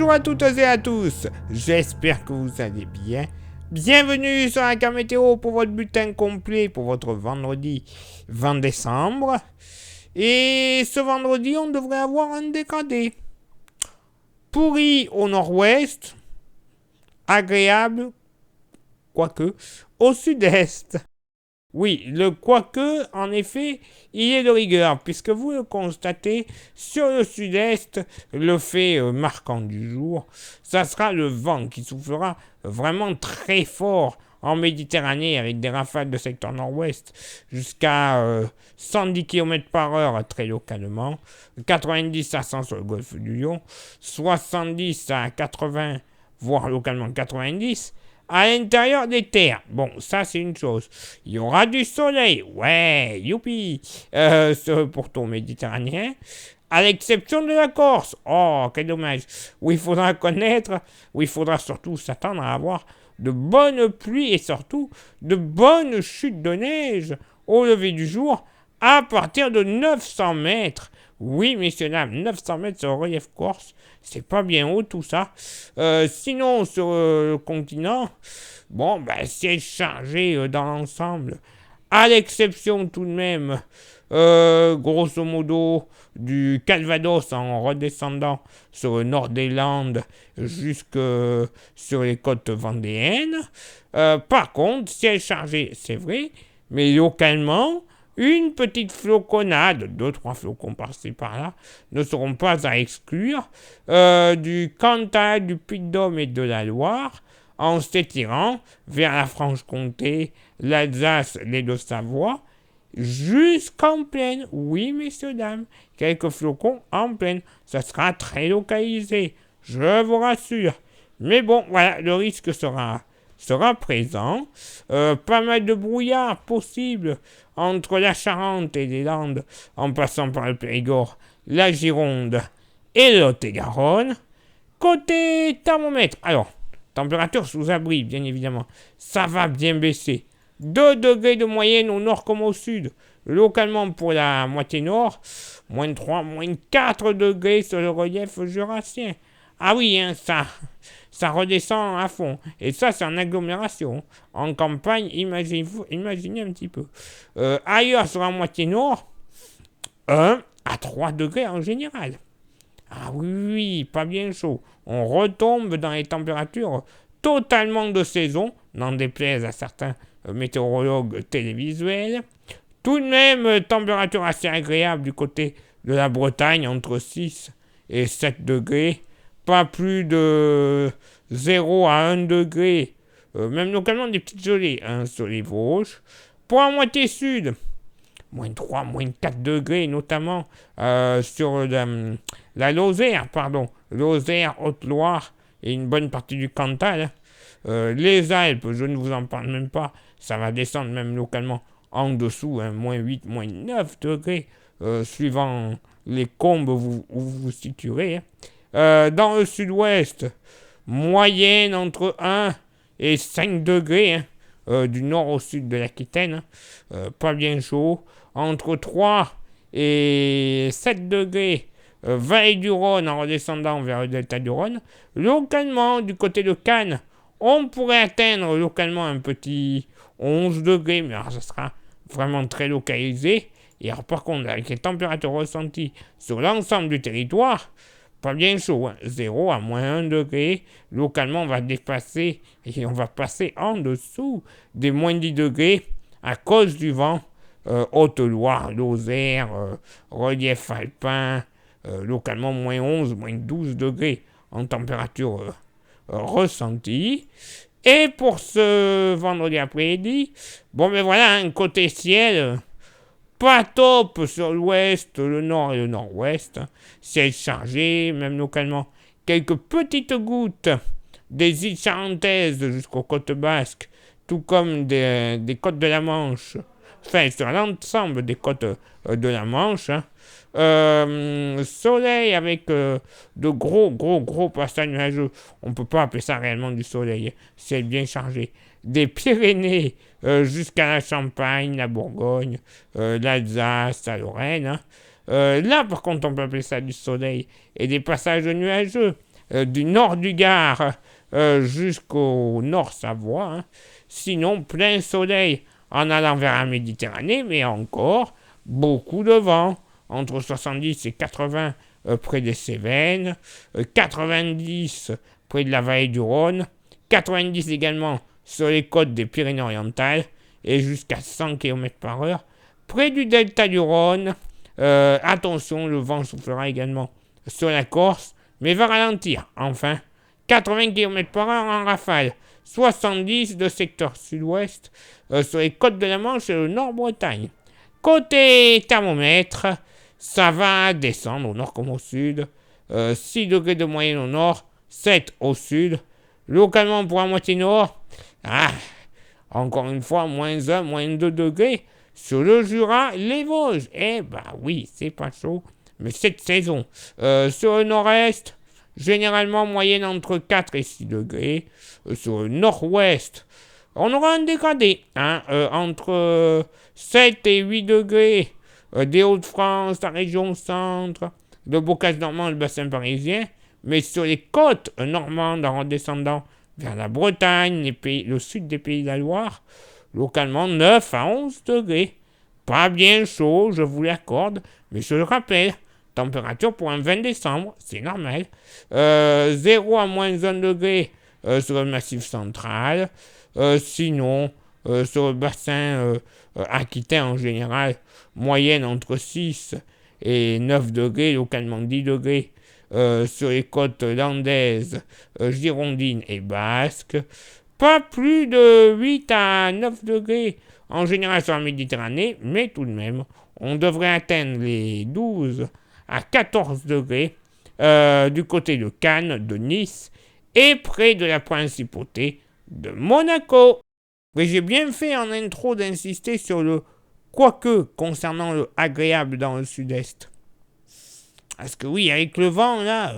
Bonjour à toutes et à tous, j'espère que vous allez bien. Bienvenue sur la carte météo pour votre bulletin complet pour votre vendredi 20 décembre. Et ce vendredi, on devrait avoir un dégradé. Pourri au nord-ouest, agréable, quoique, au sud-est. Oui, le quoique, en effet, il est de rigueur, puisque vous le constatez, sur le sud-est, le fait marquant du jour, ça sera le vent qui soufflera vraiment très fort en Méditerranée, avec des rafales de secteur nord-ouest jusqu'à 110 km par heure très localement, 90 à 100 sur le golfe du Lion, 70 à 80, voire localement 90, à l'intérieur des terres. Bon, ça c'est une chose. Il y aura du soleil. Ouais, youpi. Pour ton méditerranéen. À l'exception de la Corse. Oh, quel dommage. Où il faudra connaître, où il faudra surtout s'attendre à avoir de bonnes pluies et surtout de bonnes chutes de neige au lever du jour à partir de 900 mètres. Oui, messieurs, dames, 900 mètres sur le relief corse, c'est pas bien haut tout ça. Sinon, sur le continent, bon, ciel chargé dans l'ensemble, à l'exception tout de même, grosso modo, du Calvados en redescendant sur le nord des Landes jusque sur les côtes vendéennes. Par contre, ciel chargé, c'est vrai, mais localement, une petite floconnade, 2-3 flocons par-ci par-là, ne seront pas à exclure, du Cantal, du Puy-de-Dôme et de la Loire, en s'étirant vers la Franche-Comté, l'Alsace, les Deux-Savoie, jusqu'en plaine. Oui, messieurs, dames, quelques flocons en plaine. Ça sera très localisé, je vous rassure. Mais bon, voilà, le risque sera présent. Pas mal de brouillard possible entre la Charente et les Landes, en passant par le Périgord, la Gironde et le Lot-et-Garonne. Côté thermomètre, alors, température sous abri, bien évidemment, ça va bien baisser. 2 degrés de moyenne au nord comme au sud. Localement pour la moitié nord, moins 3, moins 4 degrés sur le relief jurassien. Ah oui, hein, ça redescend à fond. Et ça, c'est en agglomération. En campagne, imaginez un petit peu. Ailleurs, sur la moitié nord, 1 à 3 degrés en général. Ah oui, pas bien chaud. On retombe dans les températures totalement de saison, n'en déplaise à certains météorologues télévisuels. Tout de même, température assez agréable du côté de la Bretagne, entre 6 et 7 degrés. Pas plus de 0 à 1 degré, même localement des petites gelées, sur les Vosges. Pour la moitié sud, moins 3, moins 4 degrés, notamment sur la Lozère, Lozère, Haute-Loire et une bonne partie du Cantal. Les Alpes, je ne vous en parle même pas, ça va descendre même localement en dessous, moins 8, moins 9 degrés, suivant les combes où vous vous situerez. Dans le sud-ouest, moyenne entre 1 et 5 degrés, du nord au sud de l'Aquitaine, pas bien chaud, entre 3 et 7 degrés, vallée du Rhône en redescendant vers le delta du Rhône. Localement, du côté de Cannes, on pourrait atteindre localement un petit 11 degrés, mais alors ça sera vraiment très localisé. Et alors par contre, avec les températures ressenties sur l'ensemble du territoire, pas bien chaud, 0 à moins 1 degré. Localement, on va dépasser et on va passer en dessous des moins 10 degrés à cause du vent. Haute-Loire, Lozère, relief alpin, localement moins 11, moins 12 degrés en température ressentie. Et pour ce vendredi après-midi, voilà, côté ciel, pas top sur l'ouest, le nord et le nord-ouest. Ciel chargé, même localement. Quelques petites gouttes des îles charentaises jusqu'aux côtes basques, tout comme des côtes de la Manche. Enfin, sur l'ensemble des côtes de la Manche. Soleil avec de gros passages nuageux. On ne peut pas appeler ça réellement du soleil. Ciel bien chargé. Des Pyrénées jusqu'à la Champagne, la Bourgogne, l'Alsace, la Lorraine. Là, par contre, on peut appeler ça du soleil et des passages nuageux. du nord du Gard jusqu'au nord Savoie. Hein. Sinon, plein soleil en allant vers la Méditerranée, mais encore beaucoup de vent, entre 70 et 80 près des Cévennes, 90 près de la vallée du Rhône, 90 également sur les côtes des Pyrénées-Orientales et jusqu'à 100 km/h près du delta du Rhône. Attention, le vent soufflera également sur la Corse, mais va ralentir. Enfin, 80 km/h en rafale, 70 de secteur sud-ouest sur les côtes de la Manche et le Nord-Bretagne. Côté thermomètre, ça va descendre au nord comme au sud. 6 degrés de moyenne au nord, 7 au sud. Localement pour la moitié nord, encore une fois, moins 1, moins 2 degrés. Sur le Jura, les Vosges, oui, c'est pas chaud, mais cette saison. Sur le nord-est, généralement moyenne entre 4 et 6 degrés. Sur le nord-ouest, on aura un dégradé, entre 7 et 8 degrés. Des Hauts-de-France, la région centre, le Bocage normand, le bassin parisien. Mais sur les côtes normandes, en redescendant vers la Bretagne, le sud des Pays de la Loire, localement 9 à 11 degrés. Pas bien chaud, je vous l'accorde, mais je le rappelle, température pour un 20 décembre, c'est normal. 0 à moins 1 degré sur le massif central. Sinon, sur le bassin aquitain en général, moyenne entre 6 et 9 degrés, localement 10 degrés. Sur les côtes landaises, girondines et basques. Pas plus de 8 à 9 degrés en général sur la Méditerranée, mais tout de même, on devrait atteindre les 12 à 14 degrés du côté de Cannes, de Nice et près de la principauté de Monaco. Mais j'ai bien fait en intro d'insister sur le quoique concernant le agréable dans le sud-est. Parce que oui, avec le vent, là,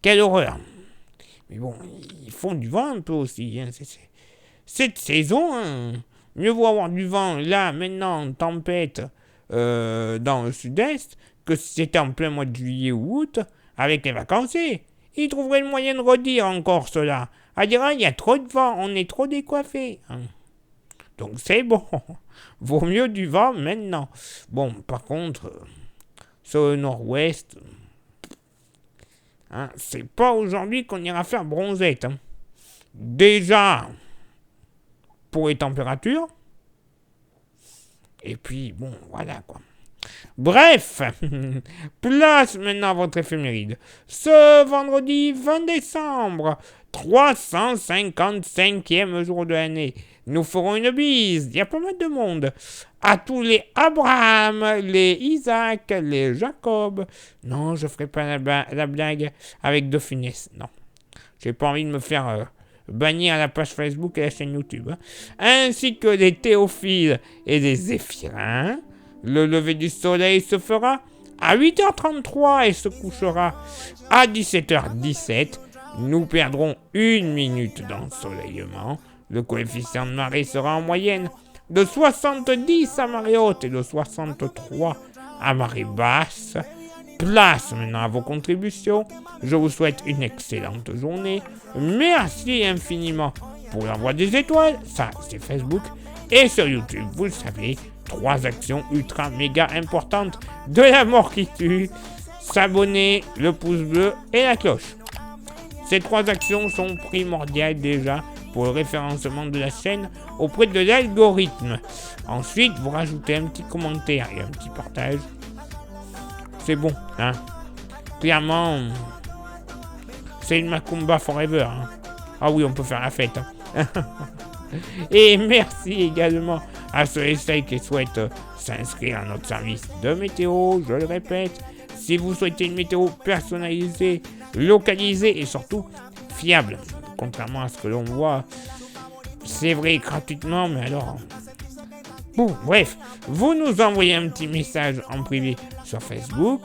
quelle horreur. Mais bon, ils font du vent un peu aussi. Hein. Cette saison, mieux vaut avoir du vent, là, maintenant, tempête, dans le sud-est, que si c'était en plein mois de juillet ou août, avec les vacanciers. Ils trouveraient le moyen de redire encore cela. À dire, il y a trop de vent, on est trop décoiffés. Hein. Donc c'est bon. Vaut mieux du vent maintenant. Bon, par contre... sur le nord-ouest, c'est pas aujourd'hui qu'on ira faire bronzette. Hein. Déjà, pour les températures, et puis, bon, voilà quoi. Bref, place maintenant à votre éphéméride. Ce vendredi 20 décembre, 355e jour de l'année, nous ferons une bise, il y a pas mal de monde, à tous les Abraham, les Isaac, les Jacob. Non, je ferai pas la blague avec De Funès, non. J'ai pas envie de me faire bannir la page Facebook et la chaîne YouTube. Hein. Ainsi que les Théophiles et les Zéphirins. Le lever du soleil se fera à 8h33 et se couchera à 17h17. Nous perdrons 1 minute d'ensoleillement. Le coefficient de marée sera en moyenne de 70 à marée haute et de 63 à marée basse. Place maintenant à vos contributions. Je vous souhaite une excellente journée. Merci infiniment pour l'envoi des étoiles. Ça, c'est Facebook. Et sur YouTube, vous le savez, 3 actions ultra méga importantes de la mort qui tue. S'abonner, le pouce bleu et la cloche. Ces 3 actions sont primordiales déjà pour le référencement de la chaîne auprès de l'algorithme. Ensuite, vous rajoutez un petit commentaire et un petit partage. C'est bon, hein. Clairement, c'est une Macumba forever. Hein. Ah oui, on peut faire la fête. Hein. Et merci également à ceux et celles qui souhaitent s'inscrire à notre service de météo. Je le répète, si vous souhaitez une météo personnalisée, localisée et surtout fiable, contrairement à ce que l'on voit, c'est vrai gratuitement, mais alors... Bon, bref, vous nous envoyez un petit message en privé sur Facebook,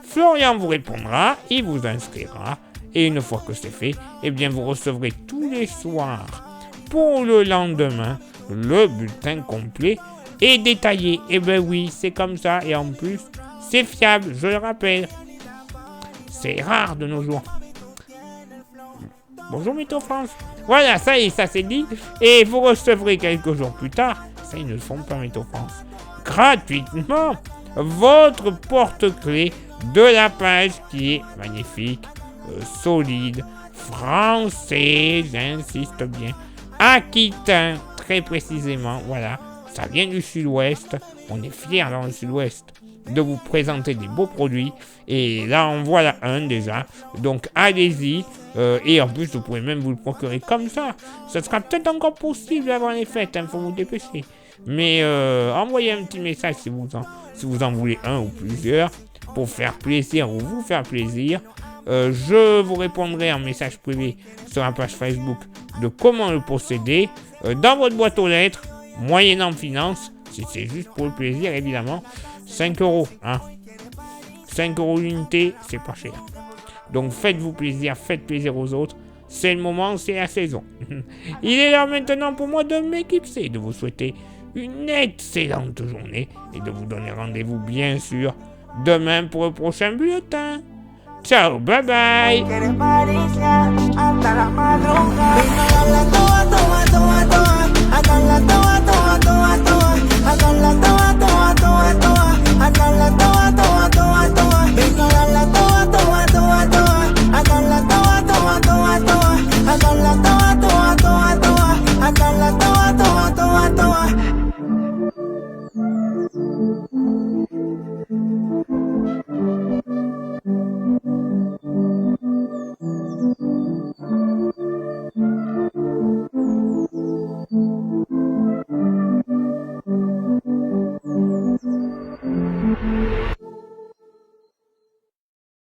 Florian vous répondra, il vous inscrira, et une fois que c'est fait, eh bien vous recevrez tous les soirs, pour le lendemain, le bulletin complet et détaillé. Eh ben oui, c'est comme ça, et en plus, c'est fiable, je le rappelle. C'est rare de nos jours. Bonjour Météo France. Voilà, ça y est, ça c'est dit. Et vous recevrez quelques jours plus tard, ça ils ne le font pas Météo France, gratuitement, votre porte-clés de la page qui est magnifique, solide, français, j'insiste bien, aquitain, très précisément, voilà, ça vient du sud-ouest, on est fiers dans le sud-ouest de vous présenter des beaux produits, et là en voilà un déjà, donc allez-y, et en plus vous pouvez même vous le procurer comme ça, ce sera peut-être encore possible avant les fêtes, faut vous dépêcher, mais envoyez un petit message si vous en voulez un ou plusieurs, pour faire plaisir ou vous faire plaisir. Je vous répondrai en message privé sur la page Facebook de comment le posséder dans votre boîte aux lettres, moyennant finance, si c'est juste pour le plaisir évidemment, 5 €, hein. 5 € l'unité, c'est pas cher. Donc faites-vous plaisir, faites plaisir aux autres, c'est le moment, c'est la saison. Il est l'heure maintenant pour moi de m'éclipser, de vous souhaiter une excellente journée et de vous donner rendez-vous bien sûr demain pour le prochain bulletin. Ciao, bye bye.